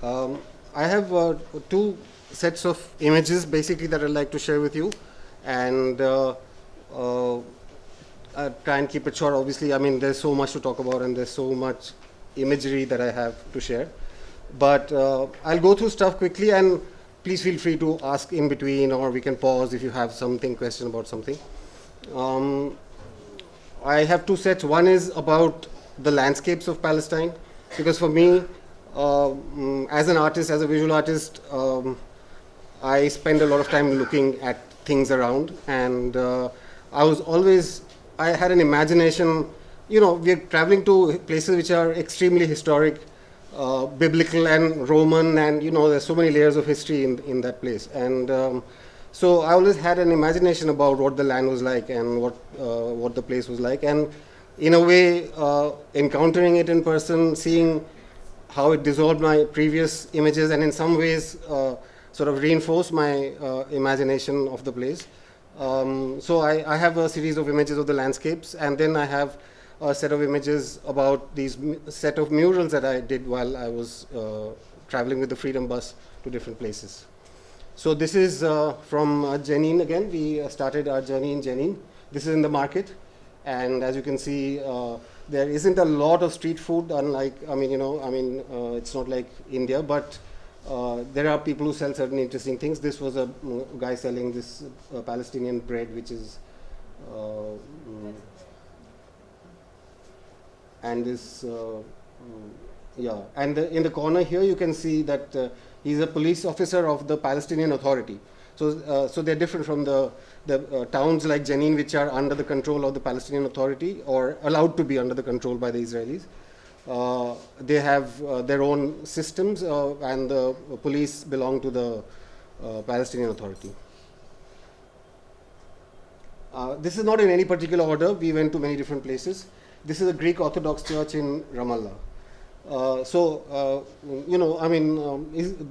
I have two sets of images basically that I'd like to share with you, and I'll try and keep it short. Obviously, I mean, there's so much to talk about, and there's so much imagery that I have to share. But I'll go through stuff quickly, and please feel free to ask in between, or we can pause if you have question about something. I have two sets. One is about the landscapes of Palestine, because for me, as an artist, as a visual artist, I spend a lot of time looking at things around, and I had an imagination. You know, we're traveling to places which are extremely historic, biblical and Roman, and you know, there's so many layers of history in that place. And so I always had an imagination about what the land was like and what the place was like, and in a way, encountering it in person, seeing how it dissolved my previous images, and in some ways sort of reinforced my imagination of the place. So I have a series of images of the landscapes, and then I have a set of images about these set of murals that I did while I was traveling with the Freedom Bus to different places. So this is from Jenin again. We started our journey in Jenin. This is in the market, and as you can see, there isn't a lot of street food, unlike, it's not like India, but there are people who sell certain interesting things. This was a guy selling this Palestinian bread, which is, and this, yeah. And in the corner here, you can see that he's a police officer of the Palestinian Authority. So, so they're different from the towns like Jenin, which are under the control of the Palestinian Authority or allowed to be under the control by the Israelis. They have their own systems, and the police belong to the Palestinian Authority. This is not in any particular order. We went to many different places. This is a Greek Orthodox church in Ramallah.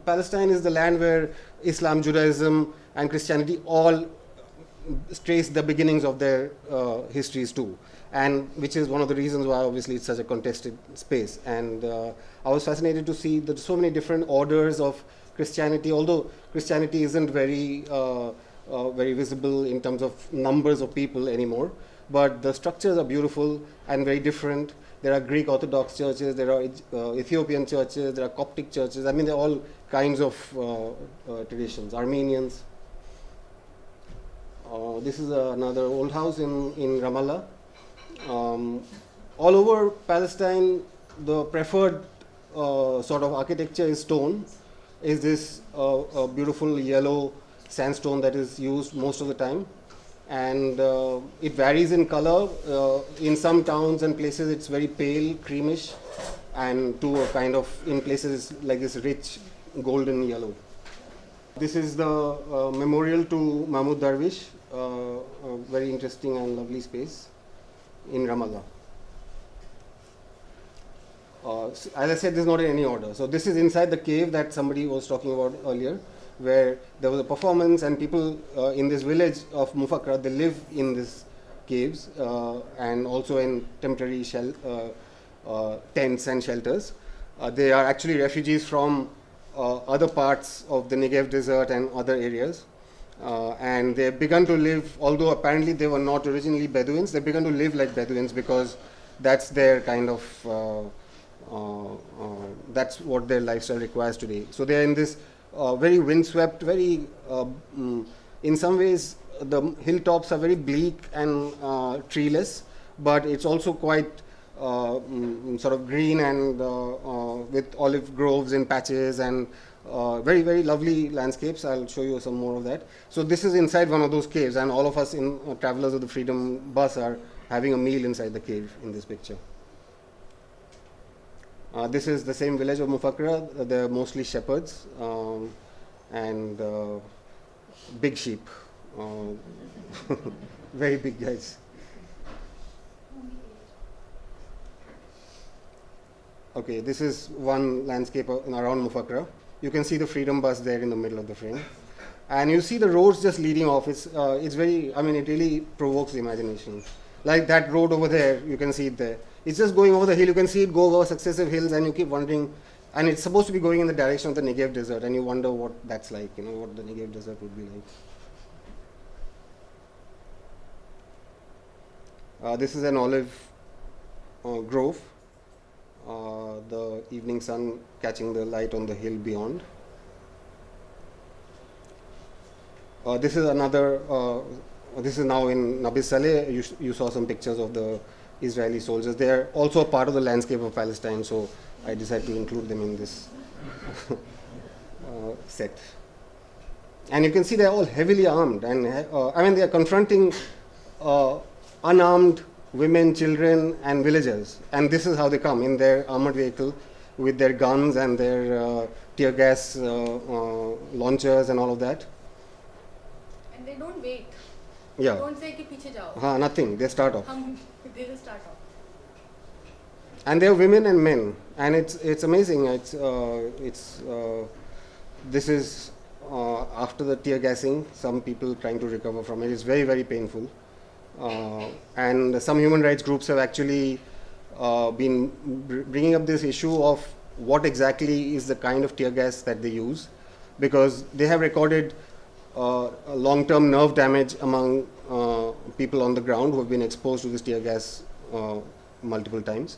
Palestine is the land where Islam, Judaism, and Christianity all trace the beginnings of their histories too, and which is one of the reasons why obviously it's such a contested space. And I was fascinated to see that so many different orders of Christianity, although Christianity isn't very visible in terms of numbers of people anymore, but the structures are beautiful and very different. There are Greek Orthodox churches, there are Ethiopian churches, there are Coptic churches. I mean, they're all kinds of traditions, Armenians. This is another old house in Ramallah. All over Palestine, the preferred sort of architecture is stone. Is this beautiful yellow sandstone that is used most of the time. And it varies in color. In some towns and places it's very pale, creamish, and to a kind of, in places like this rich golden yellow. This is the memorial to Mahmoud Darwish, a very interesting and lovely space in Ramallah. As I said, this is not in any order. So this is inside the cave that somebody was talking about earlier, where there was a performance, and people in this village of Mufakra, they live in these caves and also in temporary tents and shelters. They are actually refugees from other parts of the Negev desert and other areas. And they've begun to live, although apparently they were not originally Bedouins, they've begun to live like Bedouins because that's their kind of, that's what their lifestyle requires today. So they're in this very windswept, very, in some ways, the hilltops are very bleak and treeless, but it's also quite sort of green and with olive groves in patches and very, very lovely landscapes. I'll show you some more of that. So this is inside one of those caves, and all of us in Travelers of the Freedom Bus are having a meal inside the cave in this picture. This is the same village of Mufakra. They're mostly shepherds and big sheep, very big guys. Okay, this is one landscape around Mufakra. You can see the Freedom Bus there in the middle of the frame. And you see the roads just leading off. It's very, I mean, it really provokes the imagination. Like that road over there, you can see it there. It's just going over the hill. You can see it go over successive hills, and you keep wondering, And it's supposed to be going in the direction of the Negev desert, and you wonder what that's like, what the Negev desert would be like. This is an olive grove, the evening sun catching the light on the hill beyond. This is another, this is now in Nabi Saleh. You saw some pictures of the Israeli soldiers. They are also a part of the landscape of Palestine, so I decided to include them in this set. And you can see they're all heavily armed, and I mean, they are confronting unarmed women, children, and villagers. And this is how they come in their armored vehicle with their guns and their tear gas launchers and all of that. And they don't wait. Yeah. They don't say ki piche jao. Nothing. They start off. They just start off. And there are women and men, and it's amazing. This is after the tear gassing. Some people trying to recover from it. It's very, very painful. And some human rights groups have actually been bringing up this issue of what exactly is the kind of tear gas that they use, because they have recorded long-term nerve damage among people on the ground who have been exposed to this tear gas multiple times.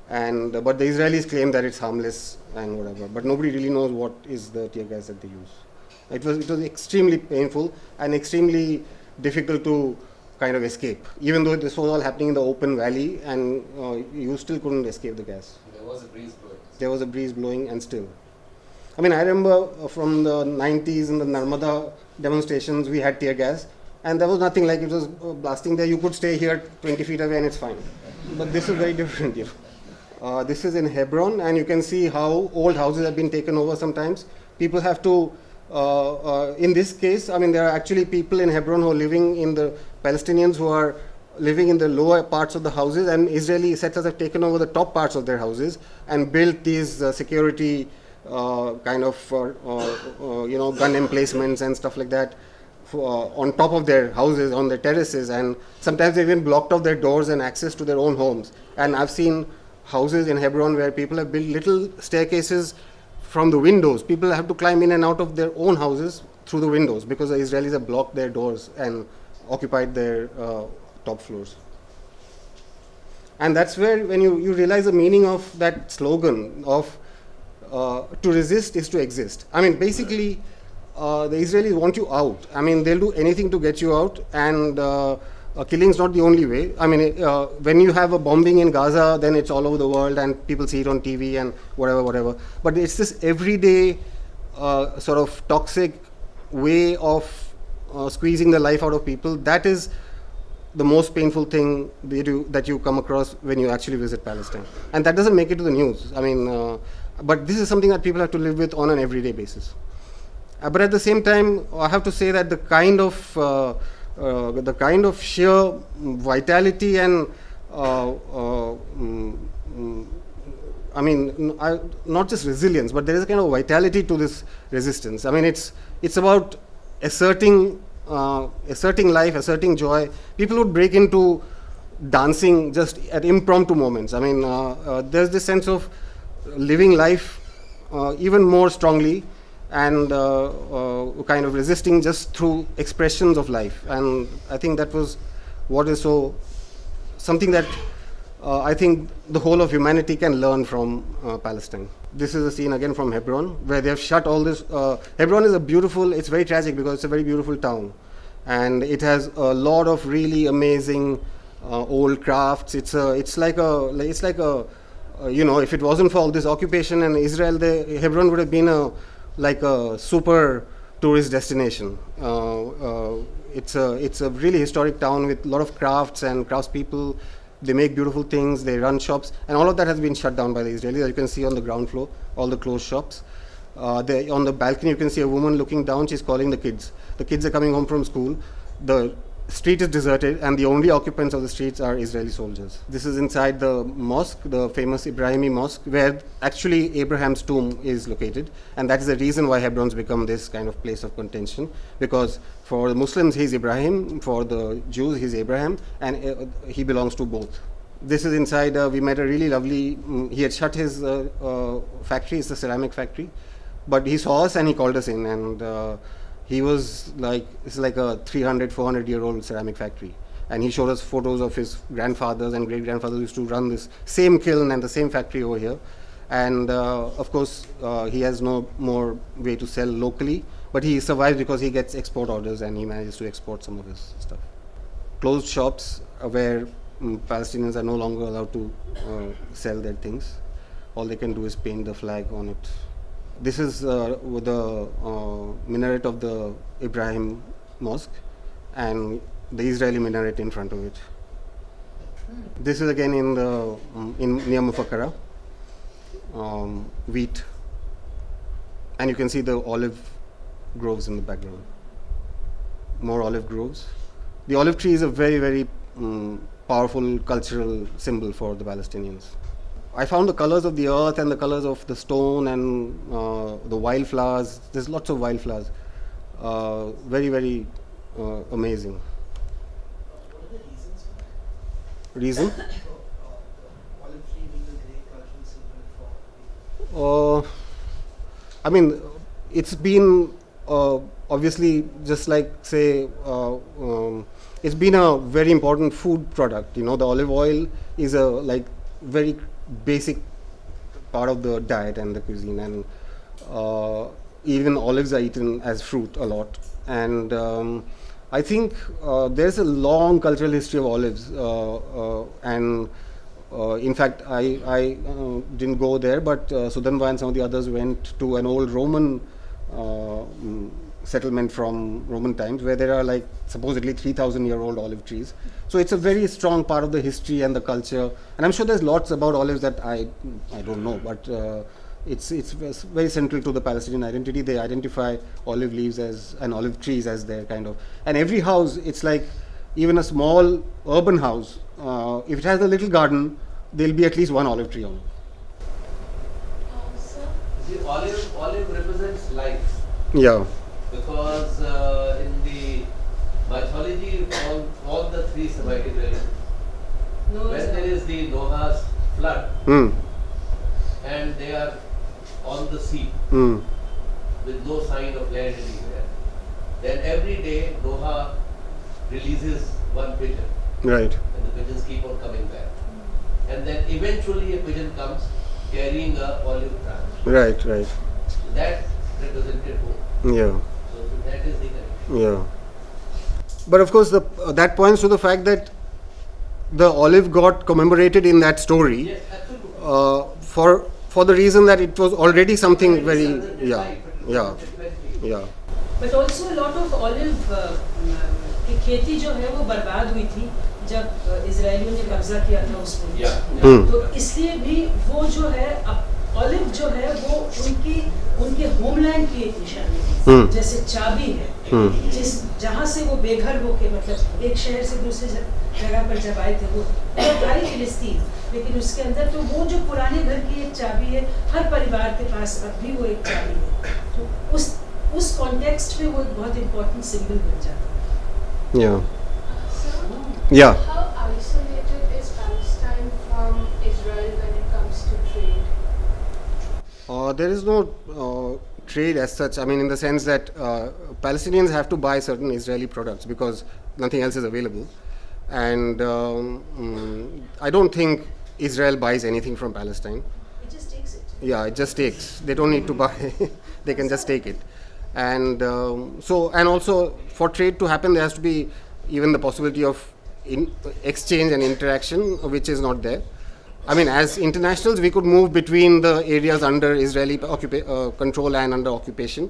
And but the Israelis claim that it's harmless and whatever, but nobody really knows what is the tear gas that they use. It was extremely painful and extremely difficult to kind of escape, even though this was all happening in the open valley, and you still couldn't escape the gas. There was a breeze blowing. There was a breeze blowing, and still. I mean, I remember from the 90s in the Narmada demonstrations, we had tear gas, and there was nothing like it was blasting there. You could stay here 20 feet away and it's fine. But this is very different here. This is in Hebron, and you can see how old houses have been taken over sometimes. People have to, in this case, I mean, there are actually people in Hebron who are living in the Palestinians who are living in the lower parts of the houses, and Israeli settlers have taken over the top parts of their houses and built these security kind of, gun emplacements and stuff like that on top of their houses, on their terraces, and sometimes they even blocked off their doors and access to their own homes. And I've seen houses in Hebron where people have built little staircases from the windows. People have to climb in and out of their own houses through the windows because the Israelis have blocked their doors and occupied their top floors. And that's where, when you realize the meaning of that slogan of to resist is to exist. I mean, basically, the Israelis want you out. I mean, they'll do anything to get you out, and killing is not the only way. I mean, when you have a bombing in Gaza, then it's all over the world and people see it on TV and whatever. But it's this everyday sort of toxic way of squeezing the life out of people. That is the most painful thing that you come across when you actually visit Palestine. And that doesn't make it to the news. I mean, but this is something that people have to live with on an everyday basis. But at the same time, I have to say that the kind of sheer vitality and I mean, not just resilience, but there is a kind of vitality to this resistance. I mean, it's about asserting life, asserting joy. People would break into dancing just at impromptu moments. I mean, there's this sense of living life even more strongly, and kind of resisting just through expressions of life. And I think that was what is something that I think the whole of humanity can learn from Palestine. This is a scene again from Hebron, where they have shut all this. Hebron is it's very tragic because it's a very beautiful town, and it has a lot of really amazing old crafts. It's like a if it wasn't for all this occupation and Israel, Hebron would have been like a super tourist destination. It's a really historic town with a lot of crafts and craftspeople. They make beautiful things, they run shops, and all of that has been shut down by the Israelis. As you can see on the ground floor, all the closed shops. On the balcony, you can see a woman looking down. She's calling the kids. The kids are coming home from school. The street is deserted, and the only occupants of the streets are Israeli soldiers. This is inside the mosque, the famous Ibrahimi mosque, where actually Abraham's tomb is located, and that is the reason why Hebron's become this kind of place of contention, because for the Muslims he's Ibrahim, for the Jews he's Abraham, and he belongs to both. This is inside. We met a really lovely. He had shut his factory. It's a ceramic factory, but he saw us and he called us in, and he was like, it's like a 300, 400-year-old ceramic factory, and he showed us photos of his grandfathers and great grandfathers used to run this same kiln and the same factory over here, and of course he has no more way to sell locally, but he survives because he gets export orders and he manages to export some of his stuff. Closed shops where Palestinians are no longer allowed to sell their things. All they can do is paint the flag on it. This is the minaret of the Ibrahim Mosque and the Israeli minaret in front of it. This is again in the near Mufakkara, wheat, and you can see the olive groves in the background. More olive groves. The olive tree is a very, very powerful cultural symbol for the Palestinians. I found the colors of the earth and the colors of the stone and the wildflowers. There's lots of wildflowers. Very, very amazing. What are the reasons for Reason? olive tree being a great cultural symbol for I mean, it's been obviously just like say it's been a very important food product. You know, the olive oil is a like very basic part of the diet and the cuisine, and even olives are eaten as fruit a lot. And I think there's a long cultural history of olives, and in fact, I didn't go there, but Sudhanva and some of the others went to an old Roman settlement from Roman times, where there are like supposedly 3,000-year-old olive trees. So it's a very strong part of the history and the culture. And I'm sure there's lots about olives that I don't know, but it's very central to the Palestinian identity. They identify olive leaves as and olive trees as their kind of. And every house, it's like even a small urban house. If it has a little garden, there'll be at least one olive tree on it. Sir, See, olive represents life, Yeah. because in the mythology, all the three Semitic religions, when there is the Noah's flood Hmm. and they are on the sea Hmm. with no sign of land anywhere, then every day Noah releases one pigeon Right. and the pigeons keep on coming back. And then eventually a pigeon comes carrying a olive branch. Right. Right. That represented hope. Yeah. So that is the connection. Yeah. But of course, that points to the fact that the olive got commemorated in that story Yes, absolutely. for the reason that it was already something very yeah yeah. But also lot of olive की खेती जो है वो बर्बाद हुई थी जब इजरायलियों ने कब्जा किया था उस पर। Yeah. Hmm. तो इसलिए भी वो जो है ऑलिव जो है वो उनके होमलैंड की एक निशानी Hmm. है, जैसे चाबी है Hmm. जहाँ से वो बेघर होके मतलब एक शहर से दूसरे जगह पर जब आए थे वो आई फिलिस्तीन, लेकिन उसके अंदर तो वो जो पुराने घर की एक चाबी है, हर परिवार के पास अब भी वो एक चाबी है, तो उस कॉन्टेक्स्ट में वो एक बहुत इम्पोर्टेंट सिंबल बन जाता है। Yeah. sir, Yeah. how isolated is Palestine from Israel when it comes to trade? There is no trade as such. I mean, in the sense that Palestinians have to buy certain Israeli products because nothing else is available, and I don't think Israel buys anything from Palestine. It just takes it. Yeah, it just takes. They don't need to buy. They can just take it, and and also for trade to happen, there has to be even the possibility of exchange and interaction, which is not there. I mean, as internationals, we could move between the areas under Israeli control and under occupation,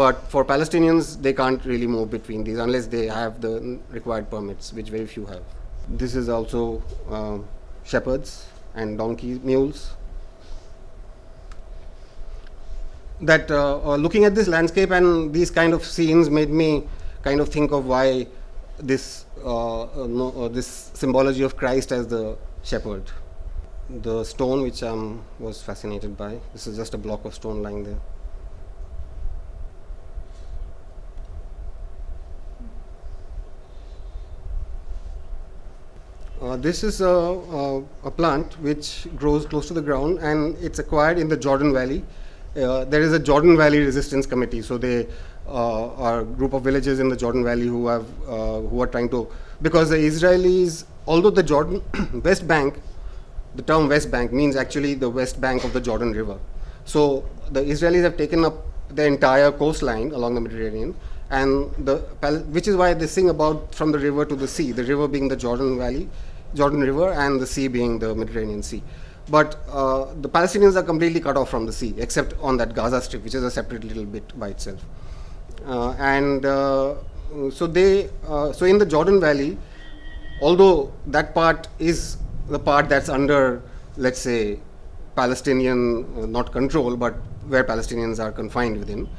but for Palestinians, they can't really move between these unless they have the required permits, which very few have. This is also shepherds and donkey mules. That looking at this landscape and these kind of scenes made me kind of think of why this this symbology of Christ as the shepherd. The stone which I was fascinated by. This is just a block of stone lying there. This is a plant which grows close to the ground, and it's acquired in the Jordan Valley. There is a Jordan Valley Resistance Committee, so they are a group of villages in the Jordan Valley who are trying to, because the Israelis, although the Jordan West Bank, the term West Bank means actually the west bank of the Jordan River. So the Israelis have taken up the entire coastline along the Mediterranean, and which is why they sing about from the river to the sea, the river being the Jordan Valley, Jordan River, and the sea being the Mediterranean Sea. But the Palestinians are completely cut off from the sea, except on that Gaza Strip, which is a separate little bit by itself. So in the Jordan Valley, although that part is the part that's under, let's say, Palestinian not control, but where Palestinians are confined within,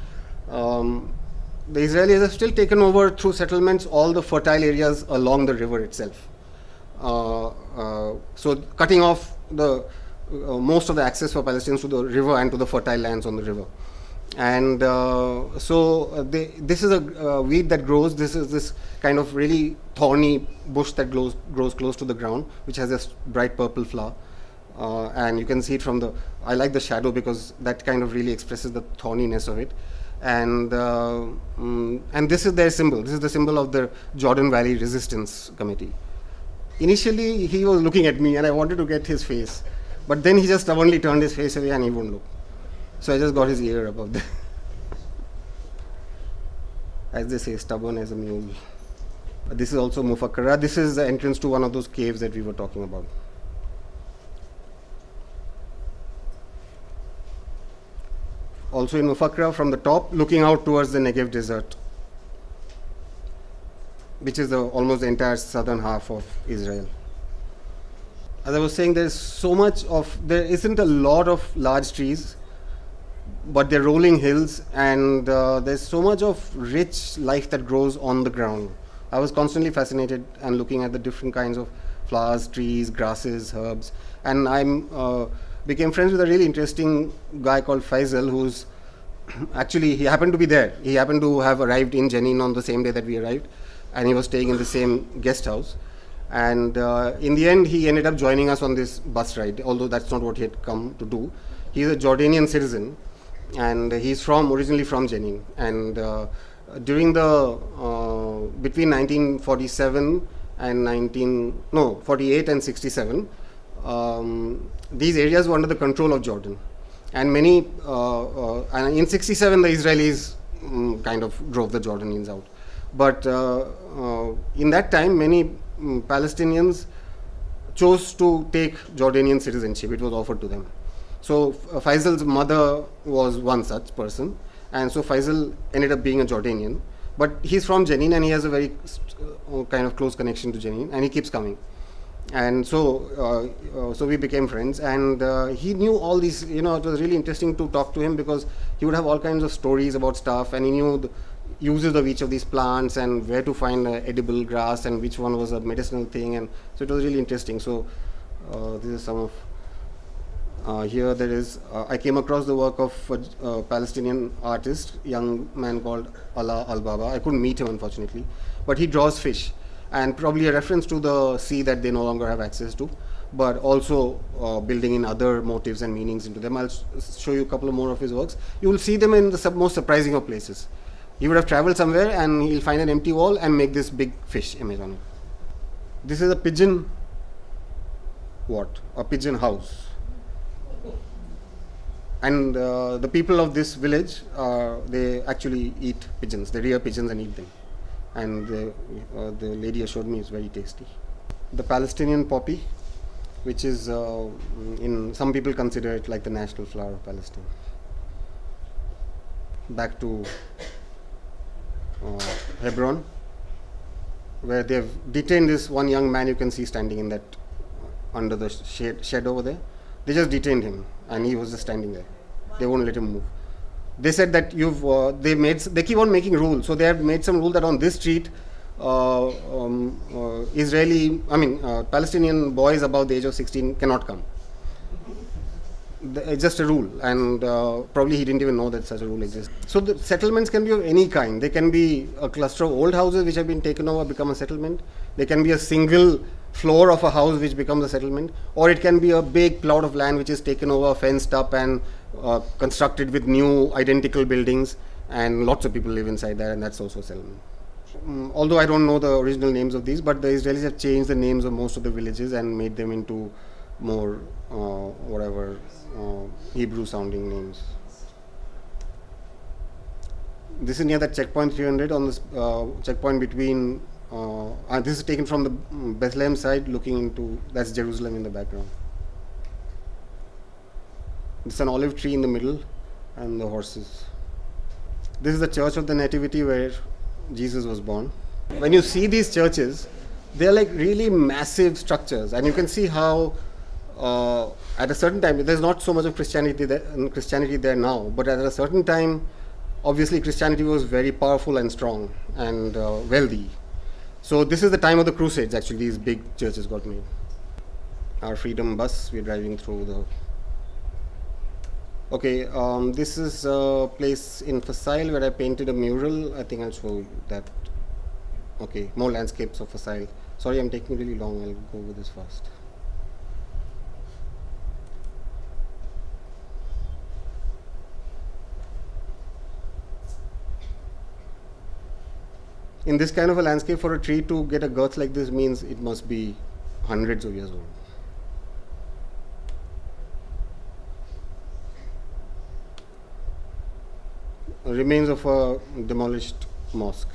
the Israelis have still taken over through settlements all the fertile areas along the river itself. So cutting off the most of the access for Palestinians to the river and to the fertile lands on the river. And this is a weed that grows. This is this kind of really thorny bush that grows close to the ground, which has a bright purple flower. And you can see it from the, I like the shadow because that kind of really expresses the thorniness of it. And this is their symbol. This is the symbol of the Jordan Valley Resistance Committee. Initially, he was looking at me and I wanted to get his face. But then he just stubbornly turned his face away and he wouldn't look. So I just got his ear above there. As they say, stubborn as a mule. This is also Mufakkara. This is the entrance to one of those caves that we were talking about. Also in Mufakkara, from the top, looking out towards the Negev desert, which is almost the entire southern half of Israel. As I was saying, there isn't a lot of large trees, but they're rolling hills, and there's so much of rich life that grows on the ground. I was constantly fascinated and looking at the different kinds of flowers, trees, grasses, herbs, and I became friends with a really interesting guy called Faisal, who's actually, he happened to be there. He happened to have arrived in Jenin on the same day that we arrived, and he was staying in the same guest house. And in the end, he ended up joining us on this bus ride, although that's not what he had come to do. He's a Jordanian citizen, and he's originally from Jenin. And during between 1947 and 48 and 67, these areas were under the control of Jordan. And and in 67, the Israelis kind of drove the Jordanians out. But in that time, many Palestinians chose to take Jordanian citizenship. It was offered to them. So Faisal's mother was one such person, and so Faisal ended up being a Jordanian. But he's from Jenin, and he has a very kind of close connection to Jenin, and he keeps coming. And so we became friends, and he knew all these, it was really interesting to talk to him because he would have all kinds of stories about stuff, and he knew the uses of each of these plants and where to find edible grass and which one was a medicinal thing, and so it was really interesting. So this is some of, here there is, I came across the work of a Palestinian artist, young man called Ala Al-Baba. I couldn't meet him unfortunately, but he draws fish, and probably a reference to the sea that they no longer have access to, but also building in other motives and meanings into them. I'll show you a couple of more of his works. You will see them in the most surprising of places. He would have traveled somewhere and he'll find an empty wall and make this big fish image on it. This is a pigeon, a pigeon house. And the people of this village, they actually eat pigeons. They rear pigeons and eat them. And the lady assured me it's very tasty. The Palestinian poppy, which is, some people consider it like the national flower of Palestine. Back to Hebron, where they've detained this one young man you can see standing in that, under the shed over there. They just detained him, and he was just standing there. They won't let him move. They said that they keep on making rules. So they have made some rule that on this street, Palestinian boys above the age of 16 cannot come. It's just a rule, and probably he didn't even know that such a rule exists. So the settlements can be of any kind. They can be a cluster of old houses which have been taken over, become a settlement. They can be a single floor of a house which becomes a settlement, or it can be a big plot of land which is taken over, fenced up, and constructed with new identical buildings, and lots of people live inside that, and that's also a settlement. Although I don't know the original names of these, but the Israelis have changed the names of most of the villages and made them into more Hebrew sounding names. This is near that checkpoint 300 on this checkpoint between. This is taken from the Bethlehem side, looking into, that's Jerusalem in the background. There's an olive tree in the middle and the horses. This is the Church of the Nativity where Jesus was born. When you see these churches, they're like really massive structures, and you can see how at a certain time, there's not so much of Christianity there now, but at a certain time, obviously Christianity was very powerful and strong and wealthy. So this is the time of the Crusades, actually, these big churches got made. Our Freedom bus, we're driving through the... Okay, this is a place in Facile where I painted a mural. I think I'll show you that. Okay, more landscapes of Facile. Sorry, I'm taking really long. I'll go over this fast. In this kind of a landscape, for a tree to get a girth like this means it must be hundreds of years old. Remains of a demolished mosque.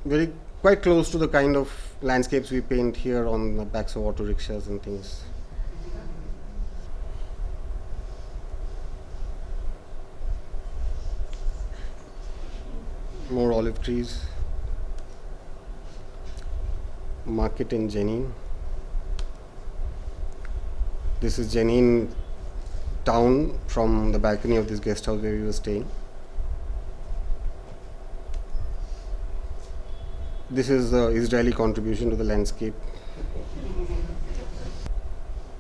Very quite close to the kind of landscapes we paint here on the backs of auto rickshaws and things. More olive trees. Market in Jenin. This is Jenin town from the balcony of this guest house where we were staying. This is the Israeli contribution to the landscape.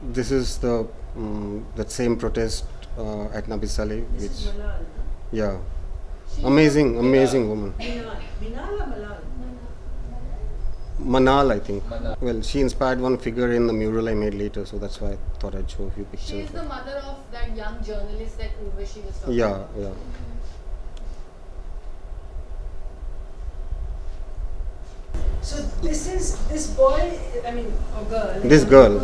This is the that same protest at Nabi Saleh, This which is Malal, no? yeah, She's amazing woman. Minal or Malal? Manal, I think. Manal. Well, she inspired one figure in the mural I made later, so that's why I thought I'd show a few pictures. She is of the her. mother of that young journalist that Urvashi was talking Yeah, about. yeah. So this boy, I mean, or girl. This girl.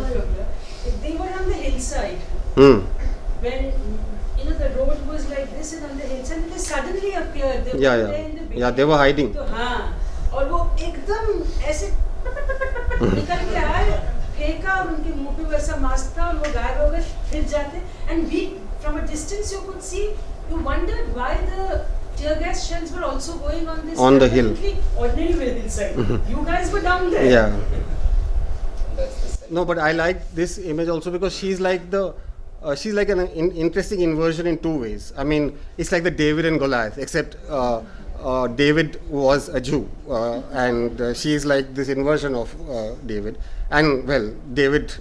They were on the hillside Hmm. when the road was like this, and on the hillside, and they suddenly appeared. They Yeah, were yeah. there in the beginning. Yeah, they were hiding. तो हाँ, और वो एकदम ऐसे निकल के आए, फेंका और उनके मुंह पे वैसा मास्क था और वो गायब हो गए, फिर जाते. And we, from a distance, you could see. You wondered why the tear gas shells were also going on this On the hill. apparently ordinary hillside. You guys were down there. Yeah. That's the second. No, but I like this image also because she's like an interesting inversion in two ways. I mean, it's like the David and Goliath, except David was a Jew, and she's like this inversion of David. And well, David,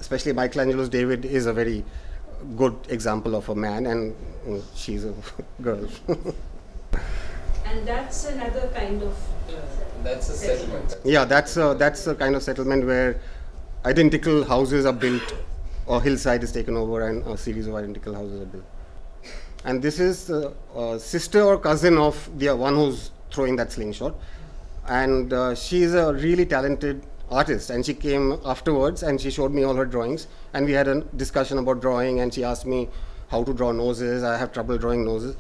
especially Michelangelo's David, is a very good example of a man, and she's a girl. And that's another kind of That's a settlement. Yeah, that's a kind of settlement where identical houses are built, or hillside is taken over, and a series of identical houses are built. And this is the sister or cousin of the one who's throwing that slingshot, and she's a really talented artist. And she came afterwards and she showed me all her drawings, and we had a discussion about drawing. And she asked me how to draw noses. I have trouble drawing noses.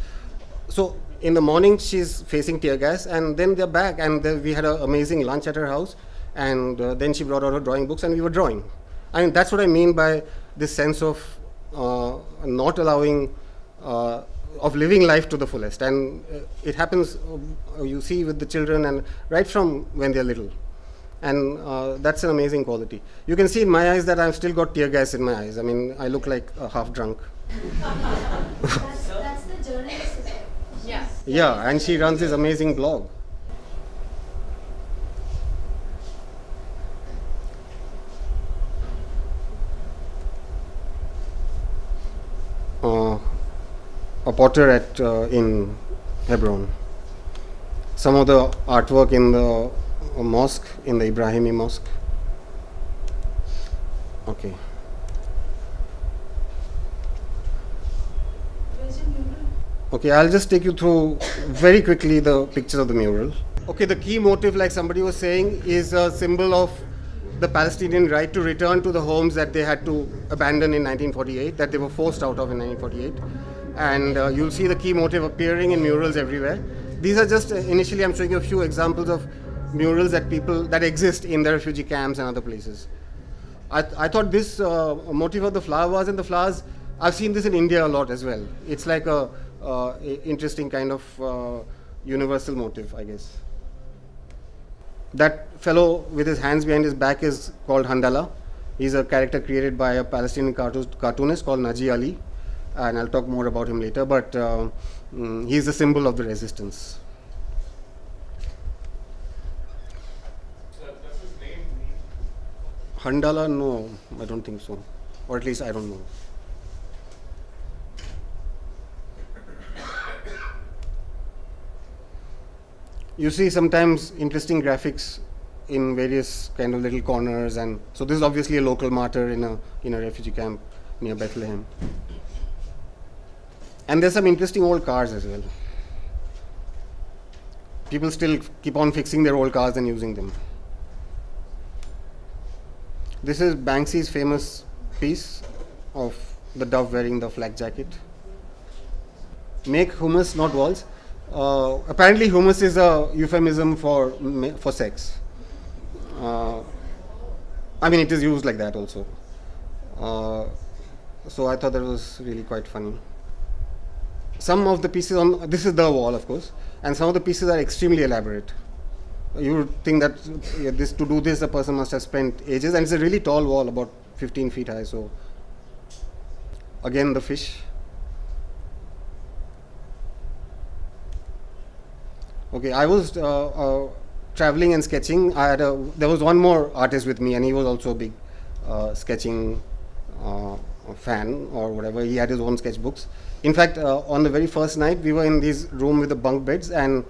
So in the morning she's facing tear gas, and then they're back, and we had an amazing lunch at her house, and then she brought out her drawing books and we were drawing. I mean, that's what I mean by this sense of not allowing of living life to the fullest. And it happens, you see, with the children, and right from when they're little. And that's an amazing quality. You can see in my eyes that I've still got tear gas in my eyes. I mean, I look like half drunk. That's the journalist. Yeah. Yeah, and she runs this amazing blog. a potter at in Hebron. Some of the artwork in the mosque, in the Ibrahimi mosque. Okay. Where's your mural? Okay, I'll just take you through very quickly the pictures of the mural. Okay, the key motive, like somebody was saying, is a symbol of the Palestinian right to return to the homes that they had to abandon in 1948, that they were forced out of in 1948. And you'll see the key motive appearing in murals everywhere. These are just, initially I'm showing you a few examples of murals that exist in the refugee camps and other places. I thought this motif of the flower vase and the flowers, I've seen this in India a lot as well. It's like a interesting kind of universal motif, I guess. That fellow with his hands behind his back is called Handala. He's a character created by a Palestinian cartoonist called Naji Ali, and I'll talk more about him later, but he's the symbol of the resistance. Does his name mean? Handala, no, I don't think so. Or at least I don't know. You see sometimes interesting graphics in various kind of little corners, and so this is obviously a local martyr in a refugee camp near Bethlehem. And there's some interesting old cars as well. People still keep on fixing their old cars and using them. This is Banksy's famous piece of the dove wearing the flak jacket. Make hummus, not walls. Apparently hummus is a euphemism for sex. I mean, it is used like that also. So I thought that was really quite funny. Some of the pieces on this is the wall, of course, and some of the pieces are extremely elaborate. You would think that to do this, a person must have spent ages, and it's a really tall wall, about 15 feet high. So again, the fish. Okay, I was traveling and sketching. There was one more artist with me, and he was also a big sketching fan or whatever. He had his own sketchbooks. In fact, on the very first night, we were in this room with the bunk beds, and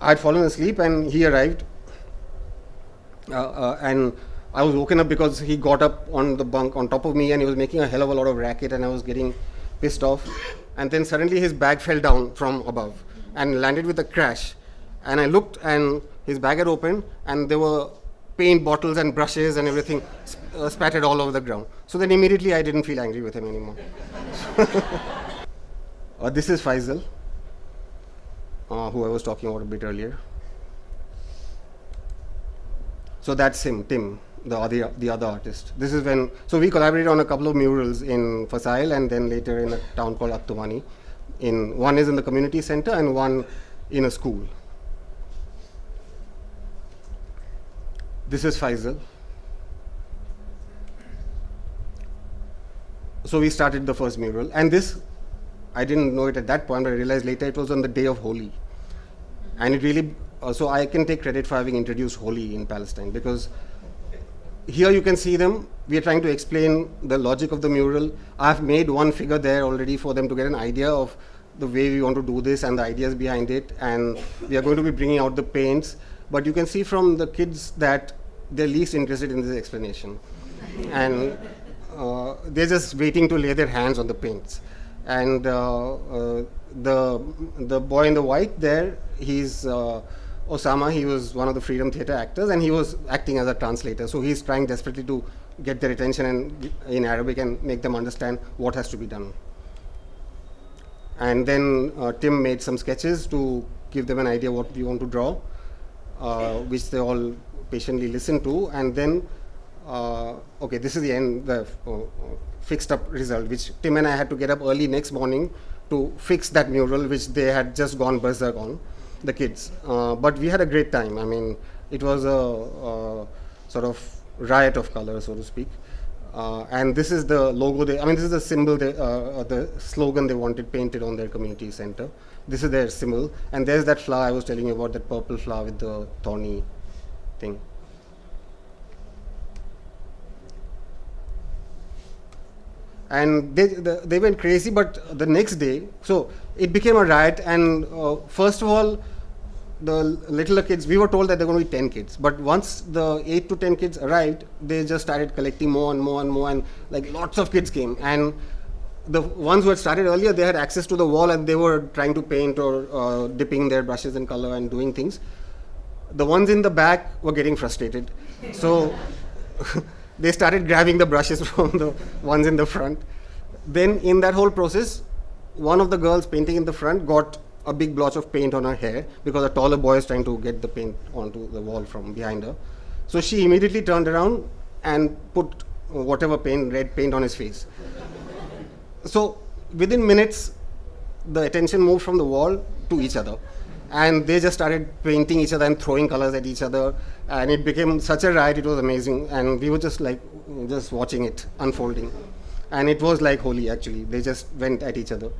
I had fallen asleep, and he arrived, and I was woken up because he got up on the bunk on top of me, and he was making a hell of a lot of racket, and I was getting pissed off. And then suddenly his bag fell down from above and landed with a crash. And I looked, and his bag had opened, and there were paint bottles and brushes and everything spattered all over the ground. So then immediately I didn't feel angry with him anymore. This is Faisal, who I was talking about a bit earlier. So that's him, Tim, the other artist. This is so we collaborated on a couple of murals in Fasail and then later in a town called Aktumani. One is in the community center and one in a school. This is Faisal. So we started the first mural, and this, I didn't know it at that point, but I realized later it was on the day of Holi. And it really, so I can take credit for having introduced Holi in Palestine, because here you can see them. We are trying to explain the logic of the mural. I've made one figure there already for them to get an idea of the way we want to do this and the ideas behind it, and we are going to be bringing out the paints. But you can see from the kids that they're least interested in this explanation. And they're just waiting to lay their hands on the paints. And the boy in the white there, he's Osama. He was one of the Freedom Theatre actors, and he was acting as a translator. So he's trying desperately to get their attention in Arabic and make them understand what has to be done. And then Tim made some sketches to give them an idea what we want to draw, which they all patiently listened to. And then, okay, this is the end, the fixed up result, which Tim and I had to get up early next morning to fix that mural, which they had just gone berserk on, the kids. But we had a great time. I mean, it was a sort of riot of color, so to speak. And this is the logo, this is the symbol, the slogan they wanted painted on their community center. This is their symbol. And there's that flower I was telling you about, that purple flower with the thorny thing. And they went crazy, but the next day, so it became a riot. And first of all, the littler kids, we were told that there were going to be 10 kids, but once the 8 to 10 kids arrived, they just started collecting more and more and more, and like lots of kids came. And the ones who had started earlier, they had access to the wall and they were trying to paint or dipping their brushes in color and doing things. The ones in the back were getting frustrated, so they started grabbing the brushes from the ones in the front. Then in that whole process, one of the girls painting in the front got a big blotch of paint on her hair because a taller boy is trying to get the paint onto the wall from behind her. So she immediately turned around and put whatever paint, red paint, on his face. So within minutes, the attention moved from the wall to each other, and they just started painting each other and throwing colors at each other, and it became such a riot. It was amazing, and we were just watching it unfolding, and it was like holy. Actually, they just went at each other.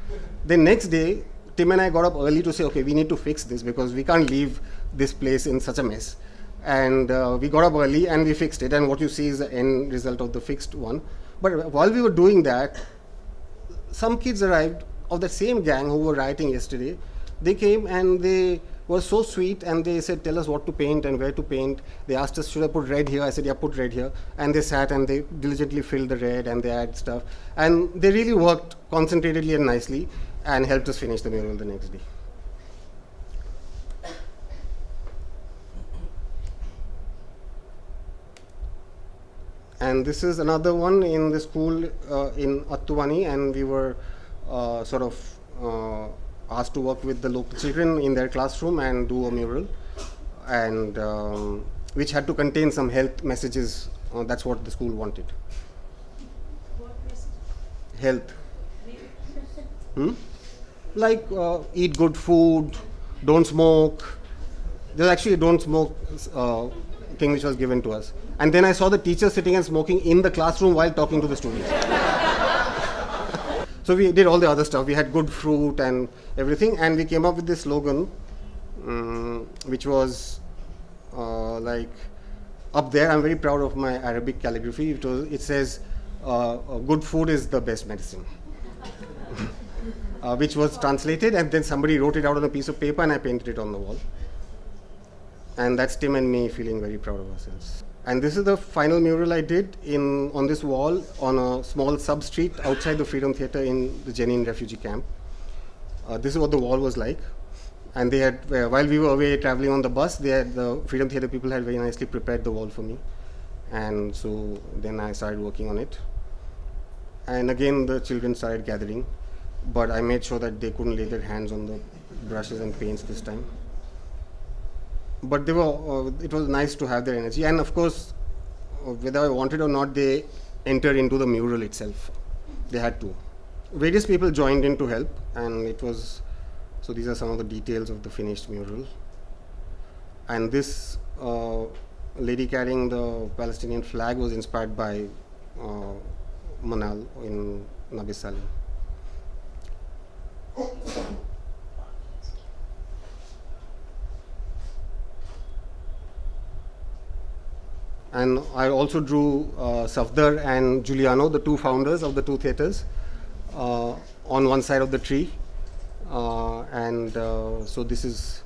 The next day, Tim and I got up early to say, okay, we need to fix this because we can't leave this place in such a mess. And we got up early and we fixed it, and what you see is the end result of the fixed one. But while we were doing that, some kids arrived of the same gang who were rioting yesterday. They came and they were so sweet, and they said, tell us what to paint and where to paint. They asked us, should I put red here? I said, yeah, put red here. And they sat and they diligently filled the red and they add stuff. And they really worked concentratedly and nicely and helped us finish the mural the next day. And this is another one in the school in Attuvani, and we were asked to work with the local children in their classroom and do a mural, and which had to contain some health messages. That's what the school wanted. What message? Health. Like eat good food, don't smoke. There's actually a don't smoke thing which was given to us. And then I saw the teacher sitting and smoking in the classroom while talking to the students. So we did all the other stuff. We had good fruit and everything, and we came up with this slogan, which was like up there. I'm very proud of my Arabic calligraphy. It says, good food is the best medicine. Which was translated, and then somebody wrote it out on a piece of paper, and I painted it on the wall. And that's Tim and me feeling very proud of ourselves. And this is the final mural I did on this wall on a small sub-street outside the Freedom Theatre in the Jenin refugee camp. This is what the wall was like. And they had, while we were away traveling on the bus, the Freedom Theatre people had very nicely prepared the wall for me. And so then I started working on it. And again, the children started gathering, but I made sure that they couldn't lay their hands on the brushes and paints this time. But they were, it was nice to have their energy, and of course, whether I wanted or not, they entered into the mural itself. They had to. Various people joined in to help, and it was, so these are some of the details of the finished mural. And this lady carrying the Palestinian flag was inspired by Manal in Nabi Salim. And I also drew Safdar and Giuliano, the two founders of the two theatres, on one side of the tree. So this is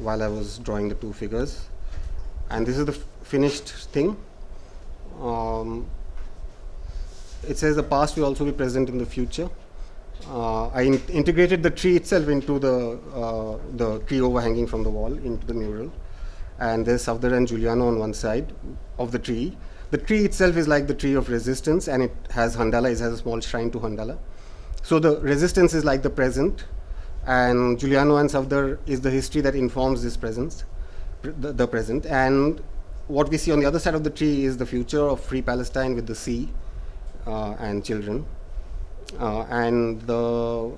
while I was drawing the two figures. And this is the finished thing. It says the past will also be present in the future. I integrated the tree itself into the tree overhanging from the wall into the mural. And there's Safdar and Giuliano on one side of the tree. The tree itself is like the tree of resistance, and it has Handala, it has a small shrine to Handala. So the resistance is like the present, and Giuliano and Safdar is the history that informs this presence, the present. And what we see on the other side of the tree is the future of free Palestine with the sea and children. And the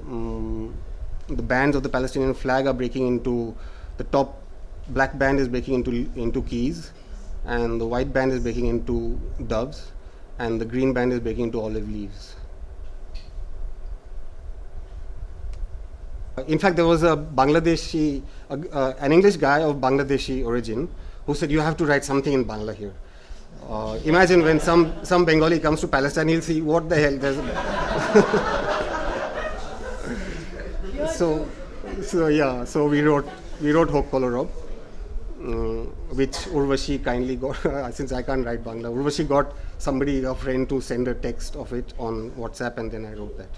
bands of the Palestinian flag are breaking into the top. Black band is breaking into keys, and the white band is breaking into doves, and the green band is breaking into olive leaves. In fact, there was a Bangladeshi, an English guy of Bangladeshi origin, who said, you have to write something in Bangla here. Imagine when some Bengali comes to Palestine, he'll see what the hell there's. So we wrote Hok Kolorob, which Urvashi kindly got. Since I can't write Bangla, Urvashi got somebody, a friend, to send a text of it on WhatsApp, and then I wrote that.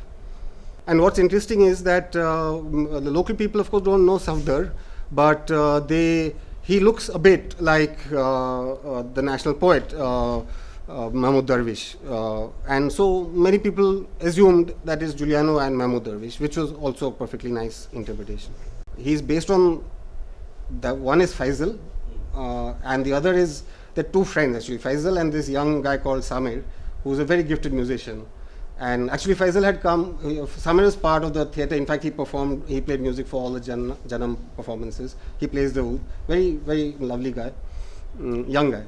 And what's interesting is that the local people, of course, don't know Safdar, but he looks a bit like the national poet, Mahmoud Darwish. And so many people assumed that is Giuliano and Mahmoud Darwish, which was also a perfectly nice interpretation. He's based on, one is Faisal, and the other is, they're two friends actually, Faisal and this young guy called Samir, who's a very gifted musician. And actually Faisal had come, Samir is part of the theatre. In fact, he played music for all the Janam performances. He plays the oud. Very, very lovely guy, young guy.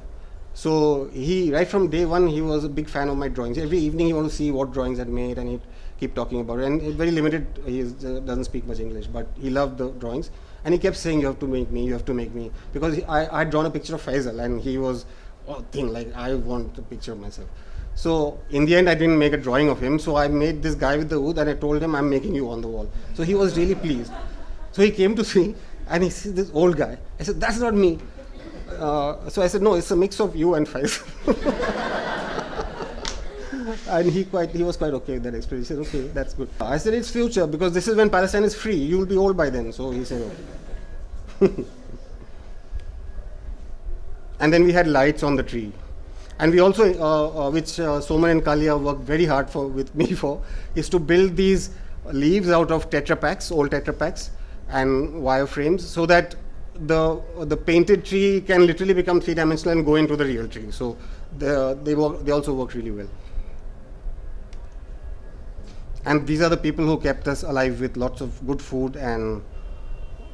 So right from day one, he was a big fan of my drawings. Every evening he wanted to see what drawings I'd made, and he'd keep talking about it. And very limited, he doesn't speak much English, but he loved the drawings. And he kept saying, you have to make me, you have to make me. Because I had drawn a picture of Faisal, and he was, I want a picture of myself. So in the end, I didn't make a drawing of him. So I made this guy with the oud, and I told him, I'm making you on the wall. So he was really pleased. So he came to see, and he sees this old guy. I said, that's not me. So I said, no, it's a mix of you and Faisal. And he was quite okay with that experience. He said, okay, that's good. I said, it's future, because this is when Palestine is free. You will be old by then. So he said, okay. And then we had lights on the tree. And we also, which Soman and Kalia worked very hard with me for, is to build these leaves out of Tetra Paks, old Tetra Paks, and wire frames, so that the painted tree can literally become three-dimensional and go into the real tree. So they also work really well. And these are the people who kept us alive with lots of good food and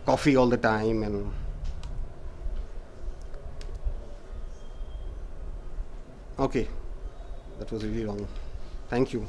coffee all the time. And okay, that was really long. Thank you.